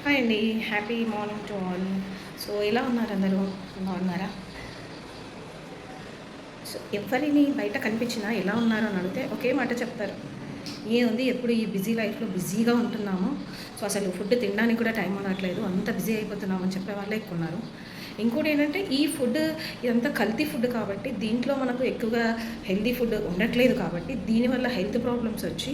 Hi అండి. Happy morning to all. So ఎలా ఉన్నారు అందరూ? బాగున్నారా? సో ఎవరిని బయట కనిపించినా ఎలా ఉన్నారు అని అడిగితే ఒకే మాట చెప్తారు. ఏముంది ఎప్పుడు ఈ బిజీ లైఫ్‌లో బిజీగా ఉంటున్నాము. సో అసలు ఫుడ్ తినడానికి కూడా టైం ఉండట్లేదు. అంత బిజీ అయిపోతున్నాం అని చెప్పే వాళ్ళే ఎక్కువున్నారు. ఇంకోటి ఏంటంటే ఈ ఫుడ్ ఇదంతా కల్తీ ఫుడ్ కాబట్టి దీంట్లో మనకు ఎక్కువగా హెల్తీ ఫుడ్ ఉండట్లేదు కాబట్టి దీనివల్ల హెల్త్ ప్రాబ్లమ్స్ వచ్చి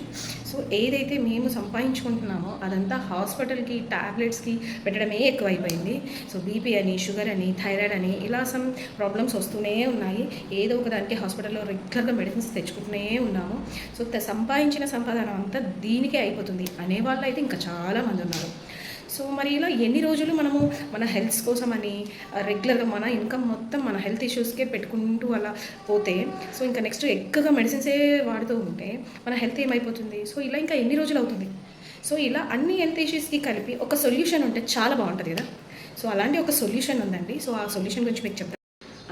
సో ఏదైతే మేము సంపాదించుకుంటున్నామో అదంతా హాస్పిటల్‌కి, టాబ్లెట్స్‌కి పెట్టడమే ఎక్కువైపోయింది. సో బీపీ అని, షుగర్ అని, థైరాయిడ్ అని ఇలా సమ్ ప్రాబ్లమ్స్ వస్తూనే ఉన్నాయి. ఏదో ఒక దానికి హాస్పిటల్‌లో రెగ్యులర్‌గా మెడిసిన్స్ తెచ్చుకుంటూనే ఉన్నాము. సో సంపాదించిన సంపాదన అంతా దీనికే అయిపోతుంది అనేవాళ్ళు అయితే ఇంకా చాలామంది ఉన్నారు. సో మరి ఇలా ఎన్ని రోజులు మనము మన హెల్త్ కోసమని రెగ్యులర్గా మన ఇన్కమ్ మొత్తం మన హెల్త్ ఇష్యూస్కే పెట్టుకుంటూ అలా పోతే సో ఇంకా నెక్స్ట్ ఎక్కువగా మెడిసిన్సే వాడుతూ ఉంటే మన హెల్త్ ఏమైపోతుంది? సో ఇలా ఇంకా ఎన్ని రోజులు అవుతుంది? సో ఇలా అన్ని హెల్త్ ఇష్యూస్కి కలిపి ఒక సొల్యూషన్ ఉంటే చాలా బాగుంటుంది కదా. సో అలాంటి ఒక సొల్యూషన్ ఉందండి. సో ఆ సొల్యూషన్ గురించి మీకు చెప్తాను.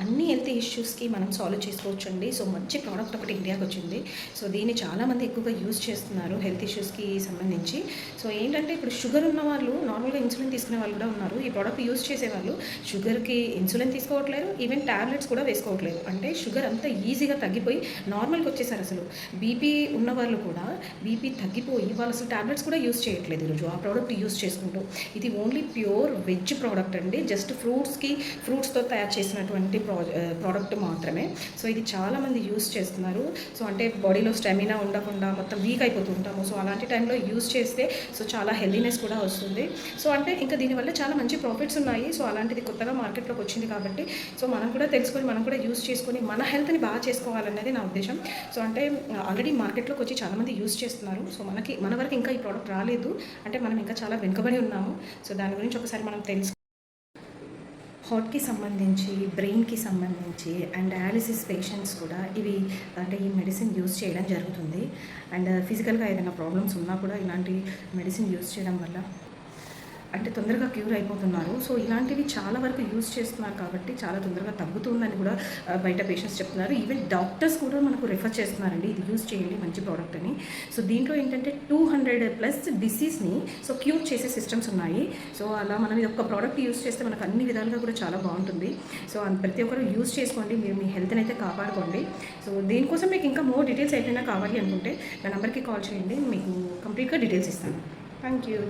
అన్ని హెల్త్ ఇష్యూస్కి మనం సాల్వ్ చేసుకోవచ్చండి. సో మంచి ప్రోడక్ట్ ఒకటి ఇండియాకి వచ్చింది. సో దీన్ని చాలామంది ఎక్కువగా యూజ్ చేస్తున్నారు హెల్త్ ఇష్యూస్కి సంబంధించి. సో ఏంటంటే ఇప్పుడు షుగర్ ఉన్న వాళ్ళు నార్మల్గా ఇన్సులిన్ తీసుకునే వాళ్ళు కూడా ఉన్నారు. ఈ ప్రోడక్ట్ యూజ్ చేసేవాళ్ళు షుగర్కి ఇన్సులిన్ తీసుకోవట్లేదు, ఈవెన్ ట్యాబ్లెట్స్ కూడా వేసుకోవట్లేదు. అంటే షుగర్ అంతా ఈజీగా తగ్గిపోయి నార్మల్కి వచ్చేసారు. అసలు బీపీ ఉన్న వాళ్ళు కూడా బీపీ తగ్గిపోయి వాళ్ళు అసలు ట్యాబ్లెట్స్ కూడా యూజ్ చేయట్లేదు ఈరోజు ఆ ప్రోడక్ట్ యూజ్ చేసుకుంటూ. ఇది ఓన్లీ ప్యూర్ వెజ్ ప్రోడక్ట్ అండి. జస్ట్ ఫ్రూట్స్తో తయారు చేసినటువంటి ప్రోడక్ట్ మాత్రమే. సో ఇది చాలామంది యూస్ చేస్తున్నారు. సో అంటే బాడీలో స్టామినా ఉండకుండా మొత్తం వీక్ అయిపోతూ ఉంటాము. సో అలాంటి టైంలో యూస్ చేస్తే సో చాలా హెల్దీనెస్ కూడా వస్తుంది. సో అంటే ఇంకా దీనివల్ల చాలా మంచి ప్రాఫిట్స్ ఉన్నాయి. సో అలాంటిది కొత్తగా మార్కెట్లోకి వచ్చింది కాబట్టి సో మనం కూడా తెలుసుకొని మనం కూడా యూస్ చేసుకొని మన హెల్త్ని బాగా చేసుకోవాలన్నది నా ఉద్దేశం. సో అంటే ఆల్రెడీ మార్కెట్లోకి వచ్చి చాలామంది యూస్ చేస్తున్నారు. సో మన వరకు ఇంకా ఈ ప్రోడక్ట్ రాలేదు. అంటే మనం ఇంకా చాలా వెనుకబడి ఉన్నాము. సో దాని గురించి ఒకసారి మనం హార్ట్కి సంబంధించి, బ్రెయిన్కి సంబంధించి అండ్ డయాలిసిస్ పేషెంట్స్ కూడా ఇవి అంటే ఈ మెడిసిన్ యూజ్ చేయడం జరుగుతుంది. అండ్ ఫిజికల్గా ఏదైనా ప్రాబ్లమ్స్ ఉన్నా కూడా ఇలాంటి మెడిసిన్ యూజ్ చేయడం వల్ల అంటే తొందరగా క్యూర్ అయిపోతున్నారు. సో ఇలాంటివి చాలా వరకు యూజ్ చేస్తున్నారు కాబట్టి చాలా తొందరగా తగ్గుతుందని కూడా బయట పేషెంట్స్ చెప్తున్నారు. ఈవెన్ డాక్టర్స్ కూడా మనకు రిఫర్ చేస్తున్నారండి ఇది యూజ్ చేయండి మంచి ప్రోడక్ట్ అని. సో దీంట్లో ఏంటంటే 200+ డిసీజ్ని సో క్యూర్ చేసే సిస్టమ్స్ ఉన్నాయి. సో అలా మనం ఇది ఒక ప్రోడక్ట్ యూజ్ చేస్తే మనకు అన్ని విధాలుగా కూడా చాలా బాగుంటుంది. సో ప్రతి ఒక్కరు యూజ్ చేసుకోండి, మీరు మీ హెల్త్ని అయితే కాపాడుకోండి. సో దీనికోసం మీకు ఇంకా మోర్ డీటెయిల్స్ ఏదైనా కావాలి అనుకుంటే నా నెంబర్కి కాల్ చేయండి, మీకు కంప్లీట్గా డీటెయిల్స్ ఇస్తాను. Thank you.